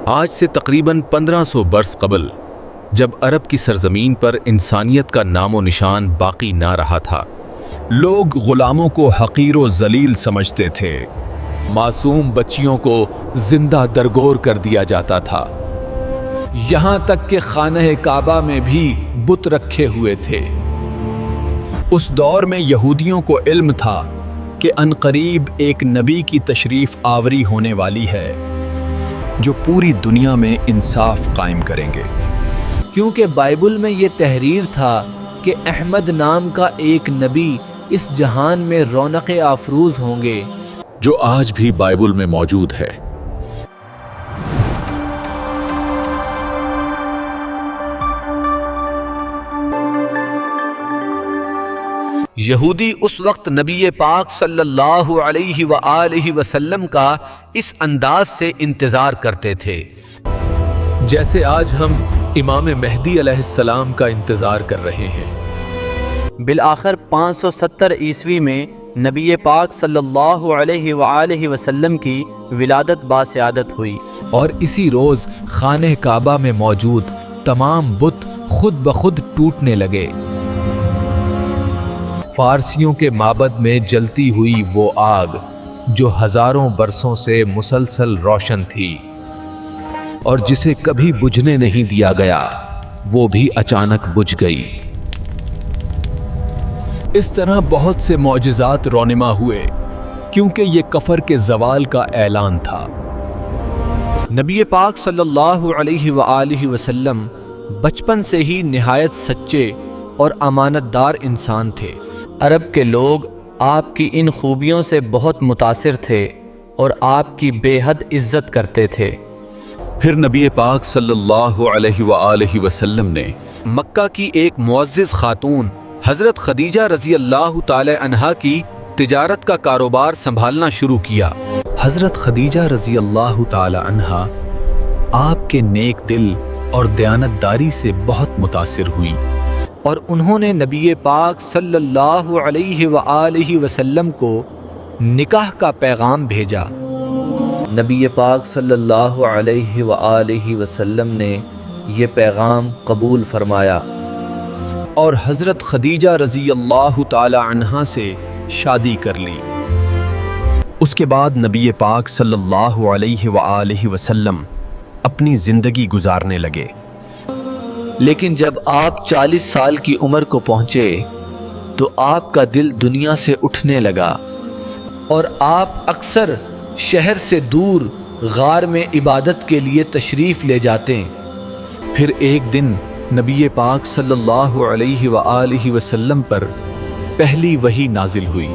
آج سے تقریباً 1500 برس قبل جب عرب کی سرزمین پر انسانیت کا نام و نشان باقی نہ رہا تھا، لوگ غلاموں کو حقیر و ذلیل سمجھتے تھے، معصوم بچیوں کو زندہ درگور کر دیا جاتا تھا، یہاں تک کہ خانہ کعبہ میں بھی بت رکھے ہوئے تھے۔ اس دور میں یہودیوں کو علم تھا کہ عنقریب ایک نبی کی تشریف آوری ہونے والی ہے جو پوری دنیا میں انصاف قائم کریں گے، کیونکہ بائبل میں یہ تحریر تھا کہ احمد نام کا ایک نبی اس جہان میں رونق افروز ہوں گے، جو آج بھی بائبل میں موجود ہے۔ یہودی اس وقت نبی پاک صلی اللہ علیہ وآلہ وسلم کا اس انداز سے انتظار کرتے تھے جیسے آج ہم امام مہدی علیہ السلام کا انتظار کر رہے ہیں۔ بالآخر 570 عیسوی میں نبی پاک صلی اللہ علیہ وآلہ وسلم کی ولادت باسعادت ہوئی، اور اسی روز خانہ کعبہ میں موجود تمام بت خود بخود ٹوٹنے لگے۔ فارسیوں کے معبد میں جلتی ہوئی وہ آگ جو ہزاروں برسوں سے مسلسل روشن تھی اور جسے کبھی بجھنے نہیں دیا گیا، وہ بھی اچانک بجھ گئی۔ اس طرح بہت سے معجزات رونما ہوئے، کیونکہ یہ کفر کے زوال کا اعلان تھا۔ نبی پاک صلی اللہ علیہ وآلہ وسلم بچپن سے ہی نہایت سچے اور امانت دار انسان تھے۔ عرب کے لوگ آپ کی ان خوبیوں سے بہت متاثر تھے اور آپ کی بے حد عزت کرتے تھے۔ پھر نبی پاک صلی اللہ علیہ وآلہ وسلم نے مکہ کی ایک معزز خاتون حضرت خدیجہ رضی اللہ تعالی عنہا کی تجارت کا کاروبار سنبھالنا شروع کیا۔ حضرت خدیجہ رضی اللہ تعالی عنہا آپ کے نیک دل اور دیانتداری سے بہت متاثر ہوئی، اور انہوں نے نبی پاک صلی اللہ علیہ وآلہ وسلم کو نکاح کا پیغام بھیجا۔ نبی پاک صلی اللہ علیہ وآلہ وسلم نے یہ پیغام قبول فرمایا اور حضرت خدیجہ رضی اللہ تعالی عنہا سے شادی کر لی۔ اس کے بعد نبی پاک صلی اللہ علیہ وآلہ وسلم اپنی زندگی گزارنے لگے۔ لیکن جب آپ 40 سال کی عمر کو پہنچے تو آپ کا دل دنیا سے اٹھنے لگا اور آپ اکثر شہر سے دور غار میں عبادت کے لیے تشریف لے جاتے۔ پھر ایک دن نبی پاک صلی اللہ علیہ وآلہ وسلم پر پہلی وحی نازل ہوئی۔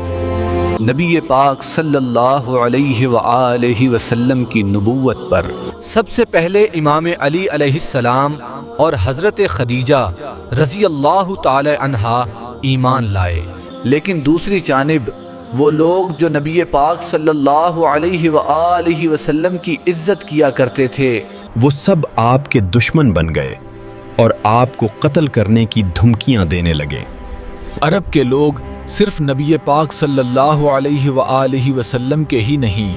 نبی پاک صلی اللہ علیہ وآلہ وسلم کی نبوت پر سب سے پہلے امام علی علیہ السلام اور حضرت خدیجہ رضی اللہ تعالی عنہا ایمان لائے، لیکن دوسری جانب وہ لوگ جو نبی پاک صلی اللہ علیہ وآلہ وسلم کی عزت کیا کرتے تھے، وہ سب آپ کے دشمن بن گئے اور آپ کو قتل کرنے کی دھمکیاں دینے لگے۔ عرب کے لوگ صرف نبی پاک صلی اللہ علیہ وآلہ وسلم کے ہی نہیں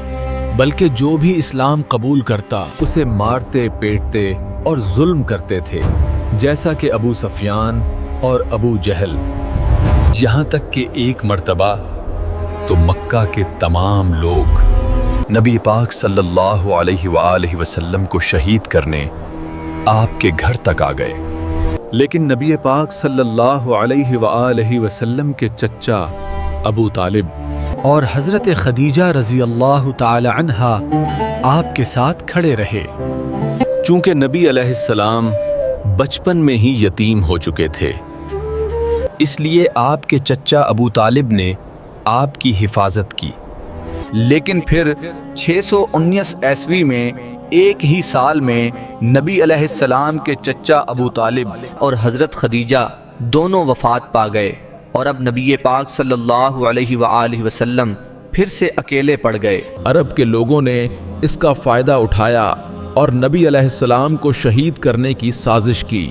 بلکہ جو بھی اسلام قبول کرتا اسے مارتے پیٹتے اور ظلم کرتے تھے، جیسا کہ ابو سفیان اور ابو جہل، یہاں تک کہ ایک مرتبہ تو مکہ کے تمام لوگ نبی پاک صلی اللہ علیہ وآلہ وسلم کو شہید کرنے آپ کے گھر تک آ گئے، لیکن نبی پاک صلی اللہ علیہ وآلہ وسلم کے چچا ابو طالب اور حضرت خدیجہ رضی اللہ تعالی عنہا آپ کے ساتھ کھڑے رہے۔ چونکہ نبی علیہ السلام بچپن میں ہی یتیم ہو چکے تھے، اس لیے آپ کے چچا ابو طالب نے آپ کی حفاظت کی۔ لیکن پھر 619 عیسوی میں ایک ہی سال میں نبی علیہ السلام کے چچا ابو طالب اور حضرت خدیجہ دونوں وفات پا گئے، اور اب نبی پاک صلی اللہ علیہ وآلہ وسلم پھر سے اکیلے پڑ گئے۔ عرب کے لوگوں نے اس کا فائدہ اٹھایا اور نبی علیہ السلام کو شہید کرنے کی سازش کی۔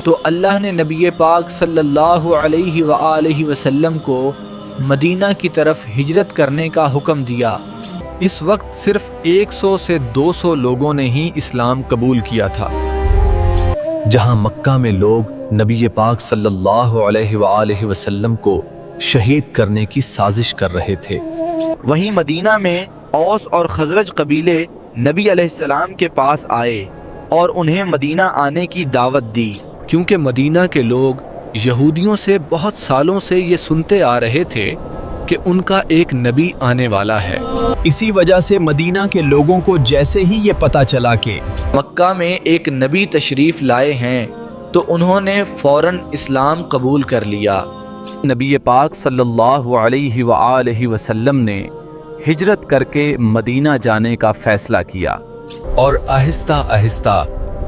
تو اللہ نے نبی پاک صلی اللہ علیہ وآلہ وسلم کو مدینہ کی طرف ہجرت کرنے کا حکم دیا۔ اس وقت صرف 100 سے 200 لوگوں نے ہی اسلام قبول کیا تھا۔ جہاں مکہ میں لوگ نبی پاک صلی اللہ علیہ وآلہ وسلم کو شہید کرنے کی سازش کر رہے تھے، وہیں مدینہ میں اوس اور خزرج قبیلے نبی علیہ السلام کے پاس آئے اور انہیں مدینہ آنے کی دعوت دی، کیونکہ مدینہ کے لوگ یہودیوں سے بہت سالوں سے یہ سنتے آ رہے تھے کہ ان کا ایک نبی آنے والا ہے۔ اسی وجہ سے مدینہ کے لوگوں کو جیسے ہی یہ پتہ چلا کہ مکہ میں ایک نبی تشریف لائے ہیں تو انہوں نے فوراً اسلام قبول کر لیا۔ نبی پاک صلی اللہ علیہ وآلہ وسلم نے ہجرت کر کے مدینہ جانے کا فیصلہ کیا، اور آہستہ آہستہ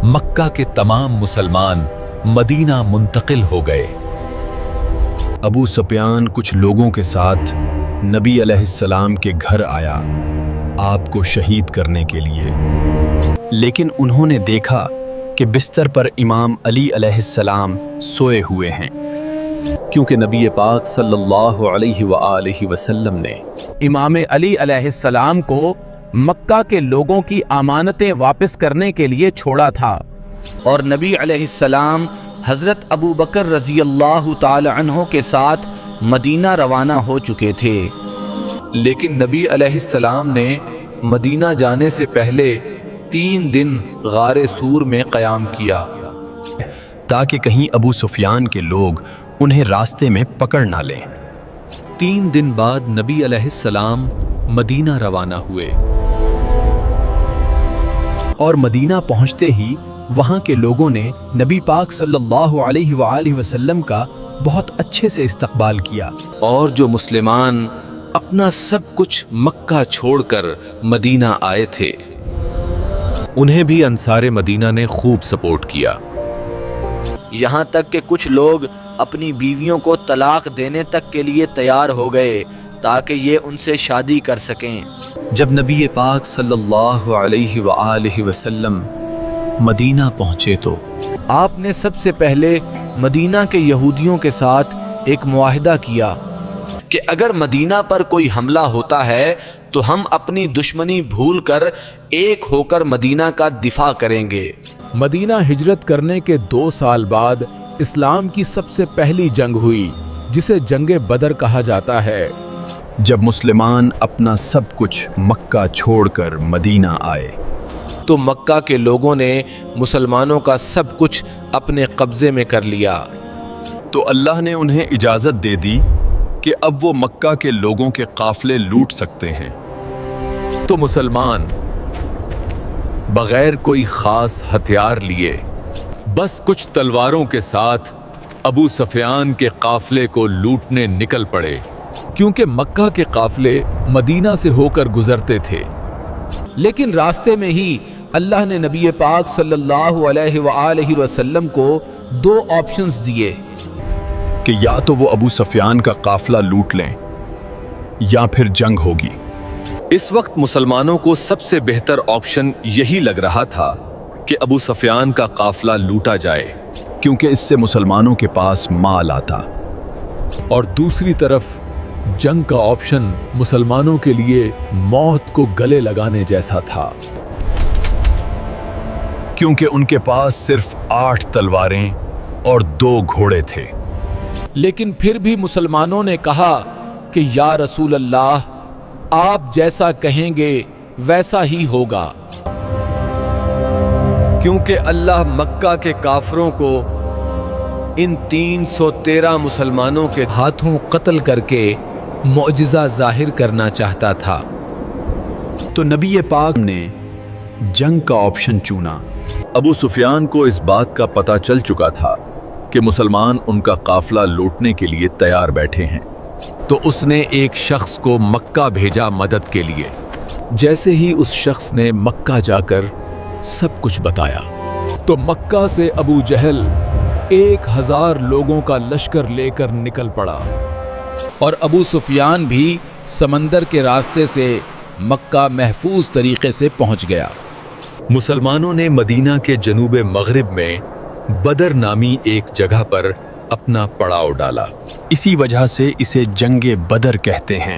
مکہ کے تمام مسلمان مدینہ منتقل ہو گئے۔ ابو سفیان کچھ لوگوں کے ساتھ نبی علیہ السلام کے گھر آیا آپ کو شہید کرنے کے لیے، لیکن انہوں نے دیکھا کہ بستر پر امام علی علیہ السلام سوئے ہوئے ہیں، کیونکہ نبی پاک صلی اللہ علیہ وآلہ وسلم نے امام علی علیہ السلام کو مکہ کے لوگوں کی امانتیں واپس کرنے کے لیے چھوڑا تھا، اور نبی علیہ السلام حضرت ابو بکر رضی اللہ تعالی عنہ کے ساتھ مدینہ روانہ ہو چکے تھے، لیکن نبی علیہ السلام نے مدینہ جانے سے پہلے 3 دن غار سور میں قیام کیا تاکہ کہیں ابو سفیان کے لوگ انہیں راستے میں پکڑ نہ لیں۔ 3 دن بعد نبی علیہ السلام مدینہ روانہ ہوئے، اور مدینہ پہنچتے ہی وہاں کے لوگوں نے نبی پاک صلی اللہ علیہ وآلہ وسلم کا بہت اچھے سے استقبال کیا، اور جو مسلمان اپنا سب کچھ مکہ چھوڑ کر مدینہ آئے تھے انہیں بھی انصار مدینہ نے خوب سپورٹ کیا، یہاں تک کہ کچھ لوگ اپنی بیویوں کو طلاق دینے تک کے لیے تیار ہو گئے تاکہ یہ ان سے شادی کر سکیں۔ جب نبی پاک صلی اللہ علیہ وآلہ وسلم مدینہ پہنچے تو آپ نے سب سے پہلے مدینہ کے یہودیوں کے ساتھ ایک معاہدہ کیا کہ اگر مدینہ پر کوئی حملہ ہوتا ہے تو ہم اپنی دشمنی بھول کر ایک ہو کر مدینہ کا دفاع کریں گے۔ مدینہ ہجرت کرنے کے 2 سال بعد اسلام کی سب سے پہلی جنگ ہوئی، جسے جنگ بدر کہا جاتا ہے۔ جب مسلمان اپنا سب کچھ مکہ چھوڑ کر مدینہ آئے تو مکہ کے لوگوں نے مسلمانوں کا سب کچھ اپنے قبضے میں کر لیا، تو اللہ نے انہیں اجازت دے دی کہ اب وہ مکہ کے لوگوں کے قافلے لوٹ سکتے ہیں۔ تو مسلمان بغیر کوئی خاص ہتھیار لیے بس کچھ تلواروں کے ساتھ ابو سفیان کے قافلے کو لوٹنے نکل پڑے، کیونکہ مکہ کے قافلے مدینہ سے ہو کر گزرتے تھے۔ لیکن راستے میں ہی اللہ نے نبی پاک صلی اللہ علیہ وآلہ وسلم کو 2 آپشنز دیے کہ یا تو وہ ابو سفیان کا قافلہ لوٹ لیں یا پھر جنگ ہوگی۔ اس وقت مسلمانوں کو سب سے بہتر آپشن یہی لگ رہا تھا کہ ابو سفیان کا قافلہ لوٹا جائے، کیونکہ اس سے مسلمانوں کے پاس مال آتا، اور دوسری طرف جنگ کا آپشن مسلمانوں کے لیے موت کو گلے لگانے جیسا تھا، کیونکہ ان کے پاس صرف 8 تلواریں اور 2 گھوڑے تھے۔ لیکن پھر بھی مسلمانوں نے کہا کہ یا رسول اللہ، آپ جیسا کہیں گے ویسا ہی ہوگا، کیونکہ اللہ مکہ کے کافروں کو ان 313 مسلمانوں کے ہاتھوں قتل کر کے معجزہ ظاہر کرنا چاہتا تھا۔ تو نبی پاک نے جنگ کا آپشن چنا۔ ابو سفیان کو اس بات کا پتہ چل چکا تھا کہ مسلمان ان کا قافلہ لوٹنے کے لیے تیار بیٹھے ہیں، تو اس نے ایک شخص کو مکہ بھیجا مدد کے لیے۔ جیسے ہی اس شخص نے مکہ جا کر سب کچھ بتایا تو مکہ سے ابو جہل 1000 لوگوں کا لشکر لے کر نکل پڑا، اور ابو سفیان بھی سمندر کے راستے سے مکہ محفوظ طریقے سے پہنچ گیا۔ مسلمانوں نے مدینہ کے جنوب مغرب میں بدر نامی ایک جگہ پر اپنا پڑاؤ ڈالا۔ اسی وجہ سے اسے جنگ بدر کہتے ہیں۔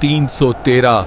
313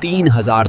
3,000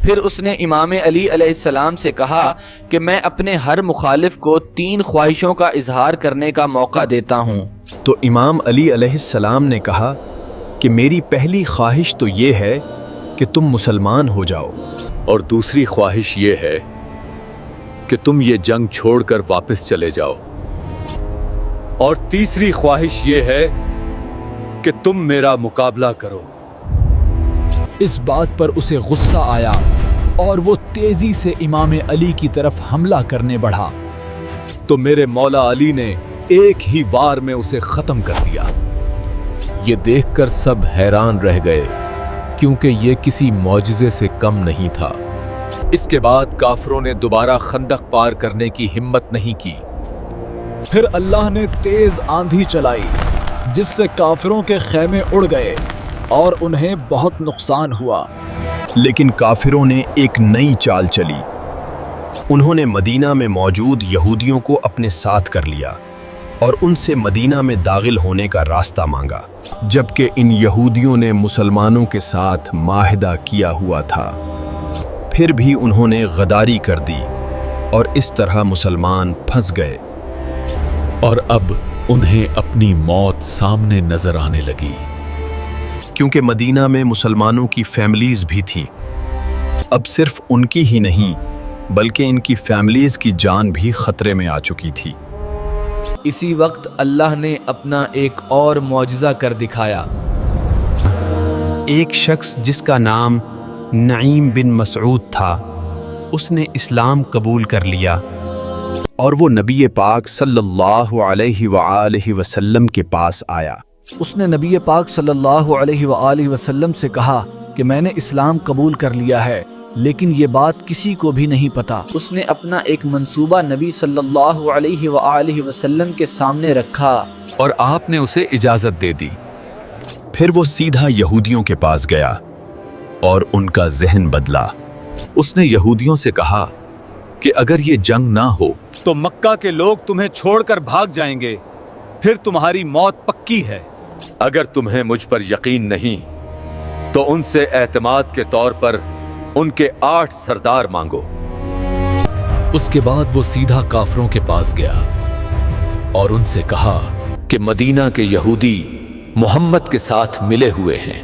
پھر اس نے امام علی علیہ السلام سے کہا کہ میں اپنے ہر مخالف کو 3 خواہشوں کا اظہار کرنے کا موقع دیتا ہوں۔ تو امام علی علیہ السلام نے کہا کہ میری پہلی خواہش تو یہ ہے کہ تم مسلمان ہو جاؤ، اور دوسری خواہش یہ ہے کہ تم یہ جنگ چھوڑ کر واپس چلے جاؤ، اور تیسری خواہش یہ ہے کہ تم میرا مقابلہ کرو۔ اس بات پر اسے غصہ آیا اور وہ تیزی سے امام علی کی طرف حملہ کرنے بڑھا، تو میرے مولا علی نے ایک ہی وار میں اسے ختم کر دیا۔ یہ دیکھ کر سب حیران رہ گئے، کیونکہ یہ کسی معجزے سے کم نہیں تھا۔ اس کے بعد کافروں نے دوبارہ خندق پار کرنے کی ہمت نہیں کی۔ پھر اللہ نے تیز آندھی چلائی جس سے کافروں کے خیمے اڑ گئے اور انہیں بہت نقصان ہوا۔ لیکن کافروں نے ایک نئی چال چلی۔ انہوں نے مدینہ میں موجود یہودیوں کو اپنے ساتھ کر لیا اور ان سے مدینہ میں داخل ہونے کا راستہ مانگا، جبکہ ان یہودیوں نے مسلمانوں کے ساتھ معاہدہ کیا ہوا تھا۔ پھر بھی انہوں نے غداری کر دی اور اس طرح مسلمان پھنس گئے، اور اب انہیں اپنی موت سامنے نظر آنے لگی۔ کیونکہ مدینہ میں مسلمانوں کی فیملیز بھی تھیں۔ اب صرف ان کی ہی نہیں بلکہ ان کی فیملیز کی جان بھی خطرے میں آ چکی تھی۔ اسی وقت اللہ نے اپنا ایک اور معجزہ کر دکھایا۔ ایک شخص جس کا نام نعیم بن مسعود تھا، اس نے اسلام قبول کر لیا اور وہ نبی پاک صلی اللہ علیہ وآلہ وسلم کے پاس آیا۔ اس نے نبی پاک صلی اللہ علیہ وآلہ وسلم سے کہا کہ میں نے اسلام قبول کر لیا ہے، لیکن یہ بات کسی کو بھی نہیں پتا۔ اس نے اپنا ایک منصوبہ نبی صلی اللہ علیہ وآلہ وسلم کے سامنے رکھا اور آپ نے اسے اجازت دے دی۔ پھر وہ سیدھا یہودیوں کے پاس گیا اور ان کا ذہن بدلا۔ اس نے یہودیوں سے کہا کہ اگر یہ جنگ نہ ہو تو مکہ کے لوگ تمہیں چھوڑ کر بھاگ جائیں گے، پھر تمہاری موت پکی ہے۔ اگر تمہیں مجھ پر یقین نہیں تو ان سے اعتماد کے طور پر ان کے 8 سردار مانگو۔ اس کے بعد وہ سیدھا کافروں کے پاس گیا اور ان سے کہا کہ مدینہ کے یہودی محمد کے ساتھ ملے ہوئے ہیں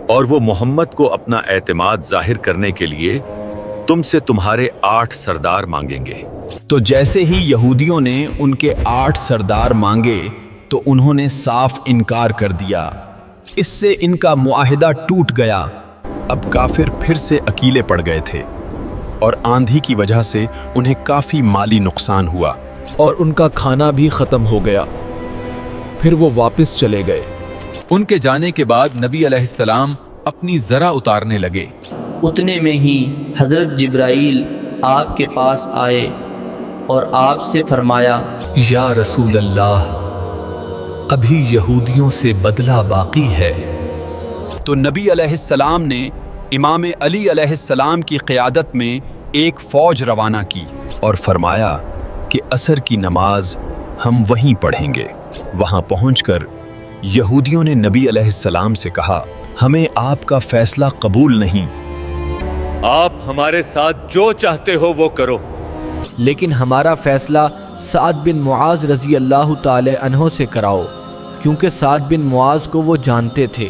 اور وہ محمد کو اپنا اعتماد ظاہر کرنے کے لیے تم سے تمہارے 8 سردار مانگیں گے۔ تو جیسے ہی یہودیوں نے ان کے 8 سردار مانگے تو انہوں نے صاف انکار کر دیا۔ اس سے ان کا معاہدہ ٹوٹ گیا۔ اب کافر پھر سے اکیلے پڑ گئے تھے اور آندھی کی وجہ سے انہیں کافی مالی نقصان ہوا اور ان کا کھانا بھی ختم ہو گیا۔ پھر وہ واپس چلے گئے۔ ان کے جانے کے بعد نبی علیہ السلام اپنی ذرا اتارنے لگے۔ اتنے میں ہی حضرت جبرائیل آپ کے پاس آئے اور آپ سے فرمایا، یا رسول اللہ، ابھی یہودیوں سے بدلہ باقی ہے۔ تو نبی علیہ السلام نے امام علی علیہ السلام کی قیادت میں ایک فوج روانہ کی اور فرمایا کہ عصر کی نماز ہم وہیں پڑھیں گے۔ وہاں پہنچ کر یہودیوں نے نبی علیہ السلام سے کہا، ہمیں آپ کا فیصلہ قبول نہیں، آپ ہمارے ساتھ جو چاہتے ہو وہ کرو، لیکن ہمارا فیصلہ سعد بن معاذ رضی اللہ تعالی عنہ سے کراؤ، کیونکہ سعد بن معاذ کو وہ جانتے تھے۔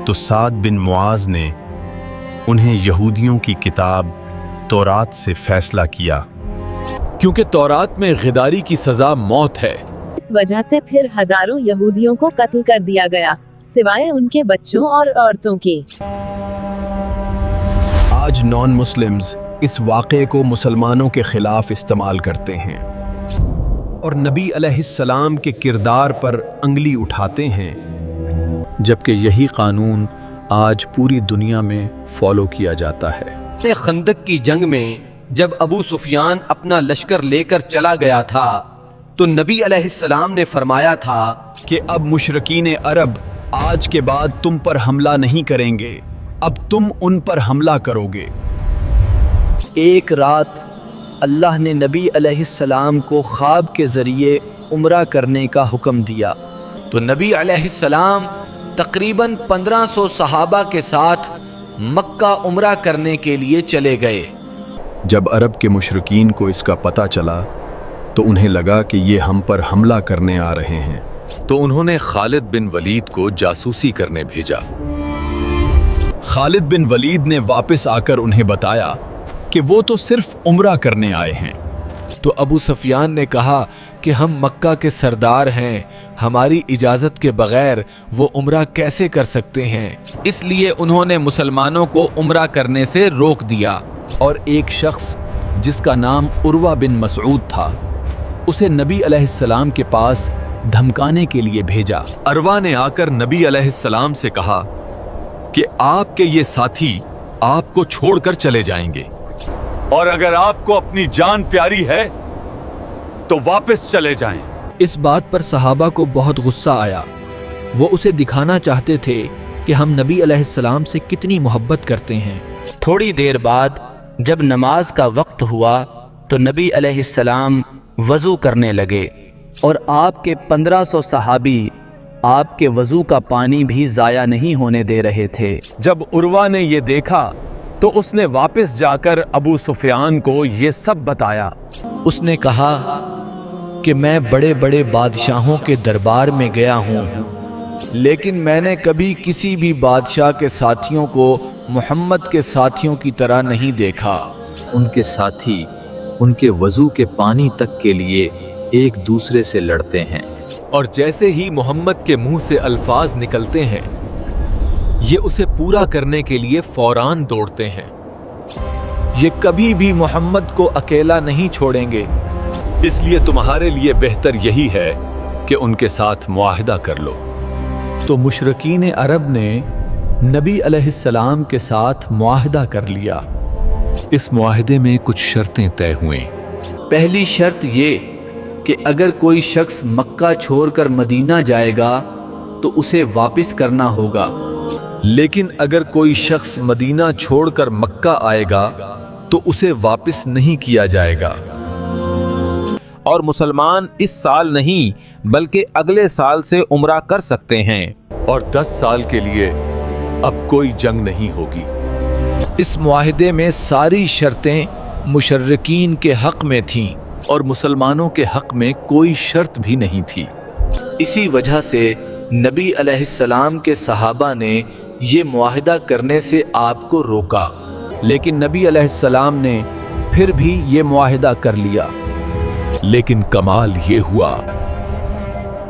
تو سعد بن معاذ نے انہیں یہودیوں کی کتاب تورات سے فیصلہ کیا، کیونکہ تورات میں غداری کی سزا موت ہے۔ اس وجہ سے پھر ہزاروں یہودیوں کو قتل کر دیا گیا، سوائے ان کے بچوں اور عورتوں کے۔ آج نان مسلمز اس واقعے کو مسلمانوں کے خلاف استعمال کرتے ہیں اور نبی علیہ السلام کے کردار پر انگلی اٹھاتے ہیں، جبکہ یہی قانون آج پوری دنیا میں فالو کیا جاتا ہے۔ خندق کی جنگ میں جب ابو سفیان اپنا لشکر لے کر چلا گیا تھا تو نبی علیہ السلام نے فرمایا تھا کہ اب مشرکین عرب آج کے بعد تم پر حملہ نہیں کریں گے، اب تم ان پر حملہ کرو گے۔ ایک رات اللہ نے نبی علیہ السلام کو خواب کے ذریعے عمرہ کرنے کا حکم دیا، تو نبی علیہ السلام تقریباً 1500 صحابہ کے ساتھ مکہ عمرہ کرنے کے لیے چلے گئے۔ جب عرب کے مشرکین کو اس کا پتہ چلا تو انہیں لگا کہ یہ ہم پر حملہ کرنے آ رہے ہیں، تو انہوں نے خالد بن ولید کو جاسوسی کرنے بھیجا۔ خالد بن ولید نے واپس آ کر انہیں بتایا کہ وہ تو صرف عمرہ کرنے آئے ہیں۔ تو ابو سفیان نے کہا کہ ہم مکہ کے سردار ہیں، ہماری اجازت کے بغیر وہ عمرہ کیسے کر سکتے ہیں؟ اس لیے انہوں نے مسلمانوں کو عمرہ کرنے سے روک دیا۔ اور ایک شخص جس کا نام عروہ بن مسعود تھا، اسے نبی علیہ السلام کے پاس دھمکانے کے لیے بھیجا۔ عروہ نے آ کر نبی علیہ السلام سے کہا کہ آپ کے یہ ساتھی آپ کو چھوڑ کر چلے جائیں گے، اور اگر آپ کو اپنی جان پیاری ہے تو واپس چلے جائیں۔ اس بات پر صحابہ کو بہت غصہ آیا۔ وہ اسے دکھانا چاہتے تھے کہ ہم نبی علیہ السلام سے کتنی محبت کرتے ہیں۔ تھوڑی دیر بعد جب نماز کا وقت ہوا تو نبی علیہ السلام وضو کرنے لگے، اور آپ کے 1500 صحابی آپ کے وضو کا پانی بھی ضائع نہیں ہونے دے رہے تھے۔ جب عروہ نے یہ دیکھا تو اس نے واپس جا کر ابو سفیان کو یہ سب بتایا۔ اس نے کہا کہ میں بڑے بڑے بادشاہوں کے دربار میں گیا ہوں، لیکن میں نے کبھی کسی بھی بادشاہ کے ساتھیوں کو محمد کے ساتھیوں کی طرح نہیں دیکھا۔ ان کے ساتھی ان کے وضو کے پانی تک کے لیے ایک دوسرے سے لڑتے ہیں، اور جیسے ہی محمد کے منہ سے الفاظ نکلتے ہیں یہ اسے پورا کرنے کے لیے فوراً دوڑتے ہیں۔ یہ کبھی بھی محمد کو اکیلا نہیں چھوڑیں گے، اس لیے تمہارے لیے بہتر یہی ہے کہ ان کے ساتھ معاہدہ کر لو۔ تو مشرکین عرب نے نبی علیہ السلام کے ساتھ معاہدہ کر لیا۔ اس معاہدے میں کچھ شرطیں طے ہوئیں۔ پہلی شرط یہ کہ اگر کوئی شخص مکہ چھوڑ کر مدینہ جائے گا تو اسے واپس کرنا ہوگا، لیکن اگر کوئی شخص مدینہ چھوڑ کر مکہ آئے گا تو اسے واپس نہیں کیا جائے گا۔ اور مسلمان اس سال نہیں بلکہ اگلے سال سے عمرہ کر سکتے ہیں، اور 10 سال کے لیے اب کوئی جنگ نہیں ہوگی۔ اس معاہدے میں ساری شرطیں مشرکین کے حق میں تھیں، اور مسلمانوں کے حق میں کوئی شرط بھی نہیں تھی۔ اسی وجہ سے نبی علیہ السلام کے صحابہ نے یہ معاہدہ کرنے سے آپ کو روکا، لیکن نبی علیہ السلام نے پھر بھی یہ معاہدہ کر لیا۔ لیکن کمال یہ ہوا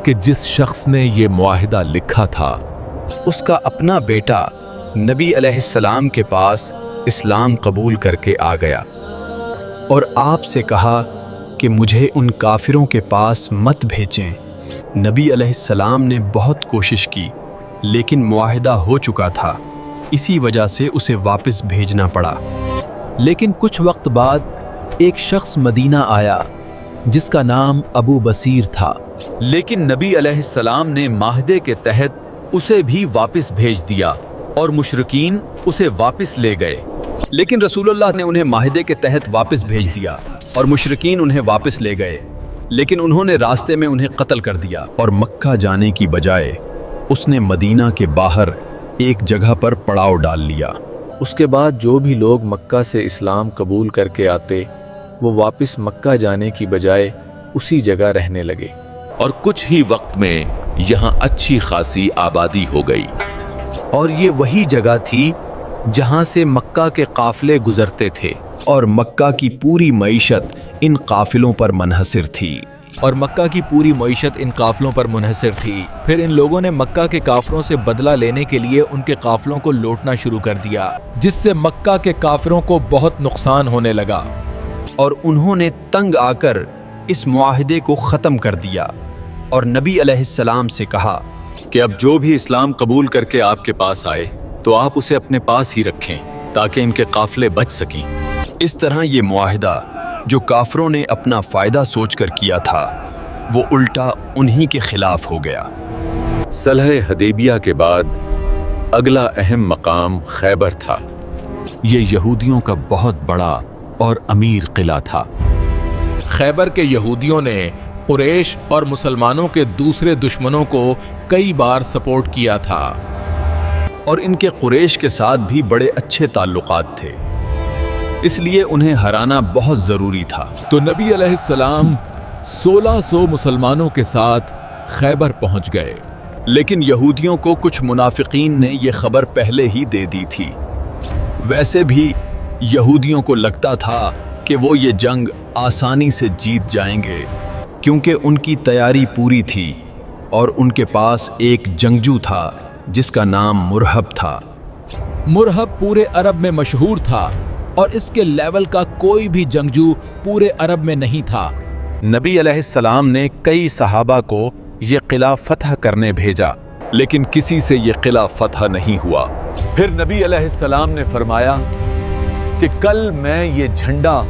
کہ جس شخص نے یہ معاہدہ لکھا تھا اس کا اپنا بیٹا نبی علیہ السلام کے پاس اسلام قبول کر کے آ گیا، اور آپ سے کہا کہ مجھے ان کافروں کے پاس مت بھیجیں۔ نبی علیہ السلام نے بہت کوشش کی لیکن معاہدہ ہو چکا تھا، اسی وجہ سے اسے واپس بھیجنا پڑا۔ لیکن کچھ وقت بعد ایک شخص مدینہ آیا جس کا نام ابو بصیر تھا، لیکن نبی علیہ السلام نے معاہدے کے تحت اسے بھی واپس بھیج دیا اور مشرکین اسے واپس لے گئے۔ لیکن رسول اللہ نے انہیں معاہدے کے تحت واپس بھیج دیا اور مشرکین انہیں واپس لے گئے، لیکن انہوں نے راستے میں انہیں قتل کر دیا، اور مکہ جانے کی بجائے اس نے مدینہ کے باہر ایک جگہ پر پڑاؤ ڈال لیا۔ اس کے بعد جو بھی لوگ مکہ سے اسلام قبول کر کے آتے وہ واپس مکہ جانے کی بجائے اسی جگہ رہنے لگے، اور کچھ ہی وقت میں یہاں اچھی خاصی آبادی ہو گئی۔ اور یہ وہی جگہ تھی جہاں سے مکہ کے قافلے گزرتے تھے، اور مکہ کی پوری معیشت ان قافلوں پر منحصر تھی۔ پھر ان لوگوں نے مکہ کے کافروں سے بدلہ لینے کے لیے ان کے قافلوں کو لوٹنا شروع کر دیا، جس سے مکہ کے کافروں کو بہت نقصان ہونے لگا، اور انہوں نے تنگ آ کر اس معاہدے کو ختم کر دیا، اور نبی علیہ السلام سے کہا کہ اب جو بھی اسلام قبول کر کے آپ کے پاس آئے تو آپ اسے اپنے پاس ہی رکھیں تاکہ ان کے قافلے بچ سکیں۔ اس طرح یہ معاہدہ جو کافروں نے اپنا فائدہ سوچ کر کیا تھا وہ الٹا انہی کے خلاف ہو گیا۔ صلح حدیبیہ کے بعد اگلا اہم مقام خیبر تھا۔ یہ یہودیوں کا بہت بڑا اور امیر قلعہ تھا۔ خیبر کے یہودیوں نے قریش اور مسلمانوں کے دوسرے دشمنوں کو کئی بار سپورٹ کیا تھا۔ اور ان کے قریش کے ساتھ بھی بڑے اچھے تعلقات تھے، اس لیے انہیں ہرانا بہت ضروری تھا۔ تو نبی علیہ السلام 1600 مسلمانوں کے ساتھ خیبر پہنچ گئے، لیکن یہودیوں کو کچھ منافقین نے یہ خبر پہلے ہی دے دی تھی۔ ویسے بھی یہودیوں کو لگتا تھا کہ وہ یہ جنگ آسانی سے جیت جائیں گے، کیونکہ ان کی تیاری پوری تھی اور ان کے پاس ایک جنگجو تھا جس کا نام مرہب تھا۔ مرہب پورے عرب میں مشہور تھا اور اس کے لیول کا کوئی بھی جنگجو پورے عرب میں نہیں تھا۔ نبی علیہ السلام نے کئی صحابہ کو یہ قلعہ فتح کرنے بھیجا، لیکن کسی سے یہ قلعہ فتح نہیں ہوا۔ پھر نبی علیہ السلام نے فرمایا کہ کل میں یہ جھنڈا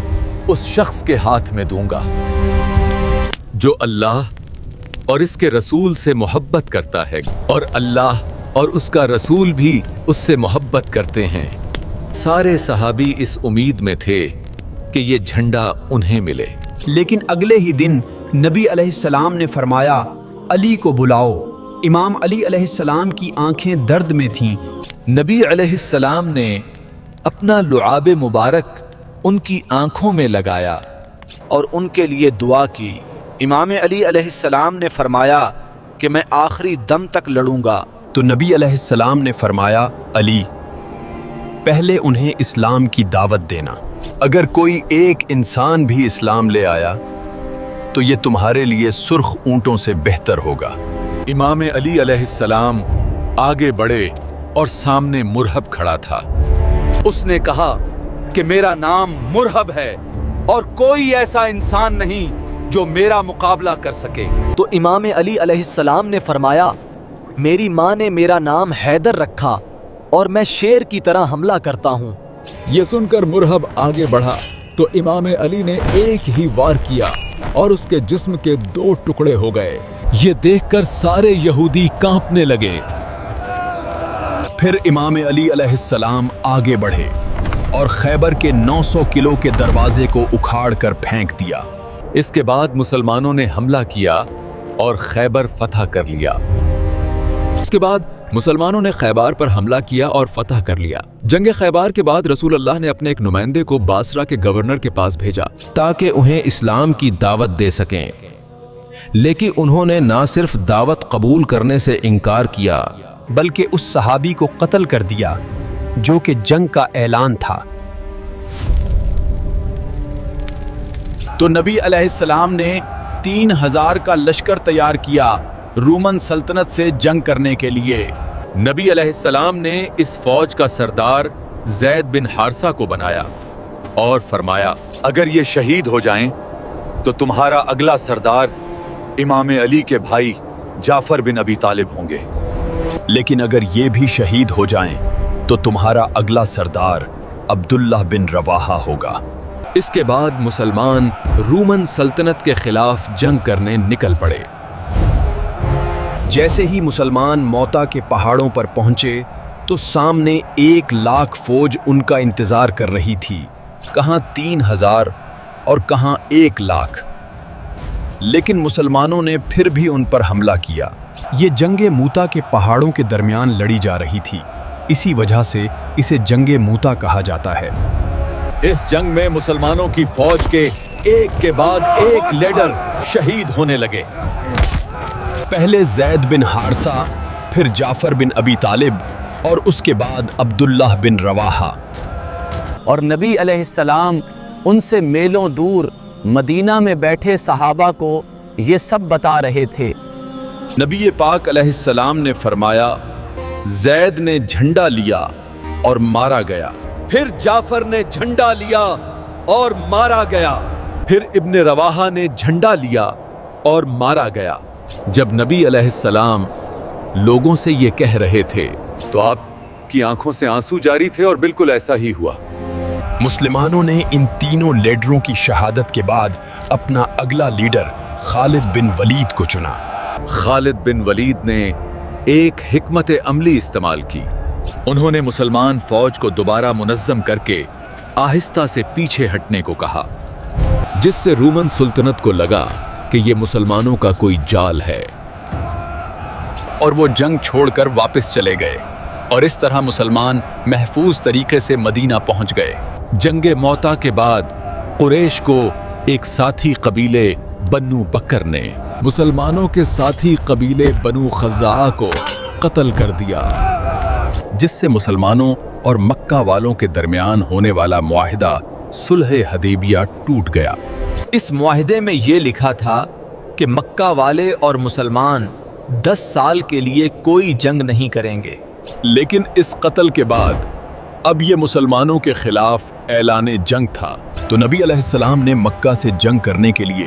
اس شخص کے ہاتھ میں دوں گا جو اللہ اور اس کے رسول سے محبت کرتا ہے، اور اللہ اور اس کا رسول بھی اس سے محبت کرتے ہیں۔ سارے صحابی اس امید میں تھے کہ یہ جھنڈا انہیں ملے۔ لیکن اگلے ہی دن نبی علیہ السلام نے فرمایا علی کو بلاؤ۔ امام علی علیہ السلام کی آنکھیں درد میں تھیں۔ نبی علیہ السلام نے اپنا لعاب مبارک ان کی آنکھوں میں لگایا اور ان کے لیے دعا کی۔ امام علی علیہ السلام نے فرمایا کہ میں آخری دم تک لڑوں گا۔ تو نبی علیہ السلام نے فرمایا علی، پہلے انہیں اسلام کی دعوت دینا۔ اگر کوئی ایک انسان بھی اسلام لے آیا تو یہ تمہارے لیے سرخ اونٹوں سے بہتر ہوگا۔ امام علی علیہ السلام آگے بڑھے اور سامنے مرہب کھڑا تھا۔ اس نے کہا کہ میرا نام مرہب ہے اور کوئی ایسا انسان نہیں جو میرا مقابلہ کر سکے۔ تو امام علی علیہ السلام نے فرمایا میری ماں نے میرا نام حیدر رکھا اور میں شیر کی طرح حملہ کرتا ہوں۔ یہ سن کر مرہب آگے بڑھا تو امام علی نے ایک ہی وار کیا اور اس کے جسم کے 2 ٹکڑے ہو گئے۔ یہ دیکھ کر سارے یہودی کانپنے لگے۔ پھر امام علی علیہ السلام آگے بڑھے اور خیبر کے 900 کلو کے دروازے کو اکھاڑ کر پھینک دیا۔ اس کے بعد مسلمانوں نے حملہ کیا اور خیبر فتح کر لیا۔ اس کے بعد مسلمانوں نے خیبر پر حملہ کیا اور فتح کر لیا۔ جنگ خیبر کے بعد رسول اللہ نے اپنے ایک نمائندے کو باسرا کے گورنر کے پاس بھیجا تاکہ انہیں اسلام کی دعوت دے سکیں، لیکن انہوں نے نہ صرف دعوت قبول کرنے سے انکار کیا بلکہ اس صحابی کو قتل کر دیا جو کہ جنگ کا اعلان تھا۔ تو نبی علیہ السلام نے 3000 کا لشکر تیار کیا رومن سلطنت سے جنگ کرنے کے لیے۔ نبی علیہ السلام نے اس فوج کا سردار زید بن حارثہ کو بنایا اور فرمایا اگر یہ شہید ہو جائیں تو تمہارا اگلا سردار امام علی کے بھائی جعفر بن ابی طالب ہوں گے، لیکن اگر یہ بھی شہید ہو جائیں تو تمہارا اگلا سردار عبداللہ بن رواحہ ہوگا۔ اس کے بعد مسلمان رومن سلطنت کے خلاف جنگ کرنے نکل پڑے۔ جیسے ہی مسلمان موتا کے پہاڑوں پر پہنچے تو سامنے 1,00,000 فوج ان کا انتظار کر رہی تھی، کہاں 3000 اور کہاں 1,00,000۔ لیکن مسلمانوں نے پھر بھی ان پر حملہ کیا۔ یہ جنگ موتا کے پہاڑوں کے درمیان لڑی جا رہی تھی، اسی وجہ سے اسے جنگ موتا کہا جاتا ہے۔ اس جنگ میں مسلمانوں کی فوج کے ایک کے بعد ایک لیڈر شہید ہونے لگے۔ پہلے زید بن حارثہ، پھر جعفر بن ابی طالب اور اس کے بعد عبداللہ بن رواحہ۔ اور نبی علیہ السلام ان سے میلوں دور مدینہ میں بیٹھے صحابہ کو یہ سب بتا رہے تھے۔ نبی پاک علیہ السلام نے فرمایا زید نے جھنڈا لیا اور مارا گیا، پھر جعفر نے جھنڈا لیا اور مارا گیا، پھر ابن رواحہ نے جھنڈا لیا اور مارا گیا۔ جب نبی علیہ السلام لوگوں سے یہ کہہ رہے تھے تو آپ کی آنکھوں سے آنسو جاری تھے اور بالکل ایسا ہی ہوا۔ مسلمانوں نے ان تینوں لیڈروں کی شہادت کے بعد اپنا اگلا لیڈر خالد بن ولید کو چنا۔ خالد بن ولید نے ایک حکمت عملی استعمال کی۔ انہوں نے مسلمان فوج کو دوبارہ منظم کر کے آہستہ سے پیچھے ہٹنے کو کہا، جس سے رومن سلطنت کو لگا کہ یہ مسلمانوں کا کوئی جال ہے، اور وہ جنگ چھوڑ کر واپس چلے گئے اور اس طرح مسلمان محفوظ طریقے سے مدینہ پہنچ گئے۔ جنگ موتا کے بعد قریش کو ایک ساتھی قبیلے بنو بکر نے مسلمانوں کے ساتھی قبیلے بنو خزاعہ کو قتل کر دیا، جس سے مسلمانوں اور مکہ والوں کے درمیان ہونے والا معاہدہ صلح حدیبیہ ٹوٹ گیا۔ اس معاہدے میں یہ لکھا تھا کہ مکہ والے اور مسلمان 10 سال کے لیے کوئی جنگ نہیں کریں گے، لیکن اس قتل کے بعد اب یہ مسلمانوں کے خلاف اعلان جنگ تھا، تو نبی علیہ السلام نے مکہ سے جنگ کرنے کے لیے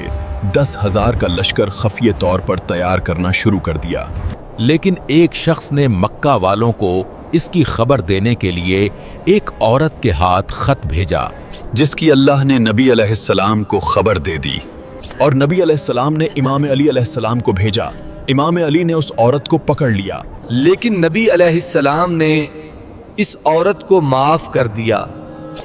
10,000 کا لشکر خفیہ طور پر تیار کرنا شروع کر دیا۔ لیکن ایک شخص نے مکہ والوں کو اس کی خبر دینے کے لیے ایک عورت کے ہاتھ خط بھیجا، جس کی اللہ نے نبی علیہ السلام کو خبر دے دی، اور نبی علیہ السلام نے امام علی علیہ السلام کو بھیجا۔ امام علی نے اس عورت کو پکڑ لیا، لیکن نبی علیہ السلام نے اس عورت کو معاف کر دیا۔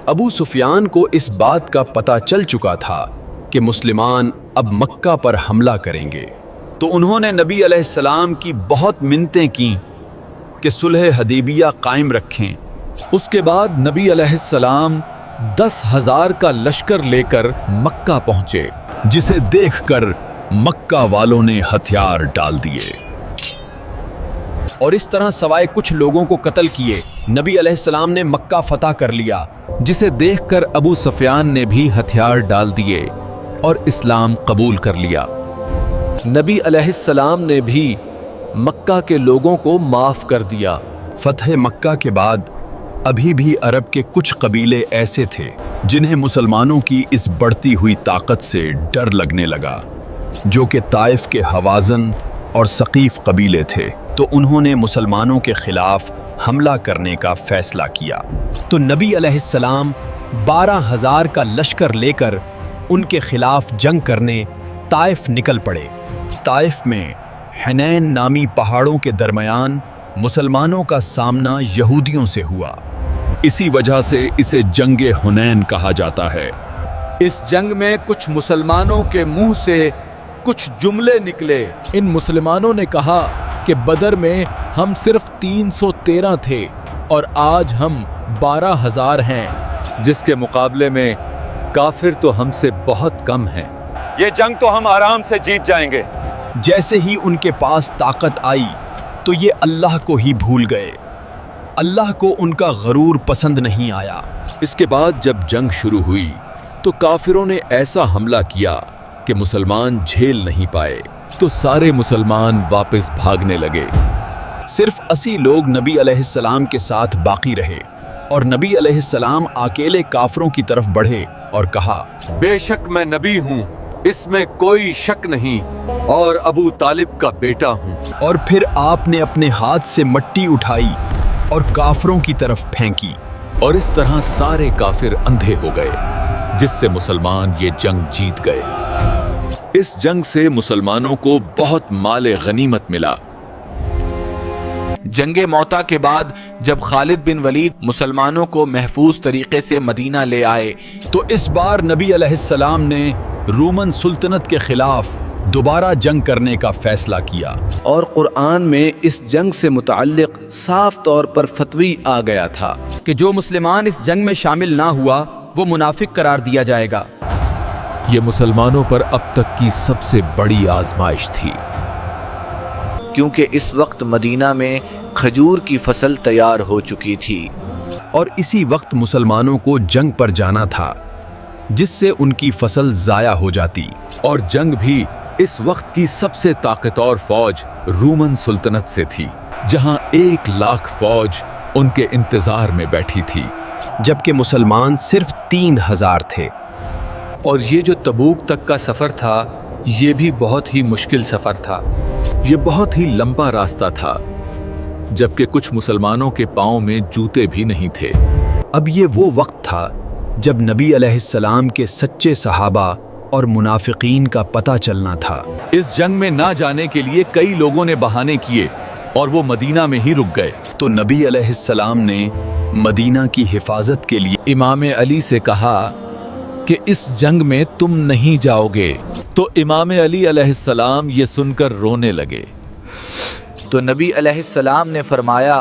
ابو سفیان کو اس بات کا پتہ چل چکا تھا کہ مسلمان اب مکہ پر حملہ کریں گے، تو انہوں نے نبی علیہ السلام کی بہت منتیں کیں کہ صلح حدیبیہ قائم رکھیں۔ اس کے بعد نبی علیہ السلام 10,000 کا لشکر لے کر مکہ پہنچے، جسے دیکھ کر مکہ والوں نے ہتھیار ڈال دیے اور اس طرح سوائے کچھ لوگوں کو قتل کیے نبی علیہ السلام نے مکہ فتح کر لیا، جسے دیکھ کر ابو سفیان نے بھی ہتھیار ڈال دیے اور اسلام قبول کر لیا۔ نبی علیہ السلام نے بھی مکہ کے لوگوں کو معاف کر دیا۔ فتح مکہ کے بعد ابھی بھی عرب کے کچھ قبیلے ایسے تھے جنہیں مسلمانوں کی اس بڑھتی ہوئی طاقت سے ڈر لگنے لگا، جو کہ طائف کے حوازن اور ثقیف قبیلے تھے، تو انہوں نے مسلمانوں کے خلاف حملہ کرنے کا فیصلہ کیا۔ تو نبی علیہ السلام 12,000 کا لشکر لے کر ان کے خلاف جنگ کرنے طائف نکل پڑے۔ طائف میں حنین نامی پہاڑوں کے درمیان مسلمانوں کا سامنا یہودیوں سے ہوا، اسی وجہ سے اسے جنگ حنین کہا جاتا ہے۔ اس جنگ میں کچھ مسلمانوں کے منہ سے کچھ جملے نکلے۔ ان مسلمانوں نے کہا کہ بدر میں ہم صرف 313 تھے اور آج ہم 12,000 ہیں، جس کے مقابلے میں کافر تو ہم سے بہت کم ہیں۔ یہ جنگ تو ہم آرام سے جیت جائیں گے۔ جیسے ہی ان کے پاس طاقت آئی تو یہ اللہ کو ہی بھول گئے، اللہ کو ان کا غرور پسند نہیں آیا۔ اس کے بعد جب جنگ شروع ہوئی تو کافروں نے ایسا حملہ کیا کہ مسلمان جھیل نہیں پائے، تو سارے مسلمان واپس بھاگنے لگے۔ صرف 80 لوگ نبی علیہ السلام کے ساتھ باقی رہے، اور نبی علیہ السلام اکیلے کافروں کی طرف بڑھے اور کہا، بے شک میں نبی ہوں، اس میں کوئی شک نہیں، اور ابو طالب کا بیٹا ہوں۔ اور پھر آپ نے اپنے ہاتھ سے مٹی اٹھائی اور کافروں کی طرف پھینکی، اور اس طرح سارے کافر اندھے ہو گئے، جس سے مسلمان یہ جنگ جیت گئے۔ اس جنگ سے مسلمانوں کو بہت مال غنیمت ملا۔ جنگ موتا کے بعد جب خالد بن ولید مسلمانوں کو محفوظ طریقے سے مدینہ لے آئے تو اس بار نبی علیہ السلام نے رومن سلطنت کے خلاف دوبارہ جنگ کرنے کا فیصلہ کیا، اور قرآن میں اس جنگ سے متعلق صاف طور پر فتوی آ گیا تھا کہ جو مسلمان اس جنگ میں شامل نہ ہوا وہ منافق قرار دیا جائے گا۔ یہ مسلمانوں پر اب تک کی سب سے بڑی آزمائش تھی، کیونکہ اس وقت مدینہ میں کھجور کی فصل تیار ہو چکی تھی، اور اسی وقت مسلمانوں کو جنگ پر جانا تھا جس سے ان کی فصل ضائع ہو جاتی، اور جنگ بھی اس وقت کی سب سے طاقتور فوج رومن سلطنت سے تھی، جہاں 1,00,000 فوج ان کے انتظار میں بیٹھی تھی، جبکہ مسلمان صرف 3,000 تھے۔ اور یہ جو تبوک تک کا سفر تھا یہ بھی بہت ہی مشکل سفر تھا، یہ بہت ہی لمبا راستہ تھا، جبکہ کچھ مسلمانوں کے پاؤں میں جوتے بھی نہیں تھے۔ اب یہ وہ وقت تھا جب نبی علیہ السلام کے سچے صحابہ اور منافقین کا پتہ چلنا تھا۔ اس جنگ میں نہ جانے کے لیے کئی لوگوں نے بہانے کیے اور وہ مدینہ میں ہی رک گئے، تو نبی علیہ السلام نے مدینہ کی حفاظت کے لیے امام علی سے کہا کہ اس جنگ میں تم نہیں جاؤ گے، تو امام علی علیہ السلام یہ سن کر رونے لگے۔ تو نبی علیہ السلام نے فرمایا،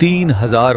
3000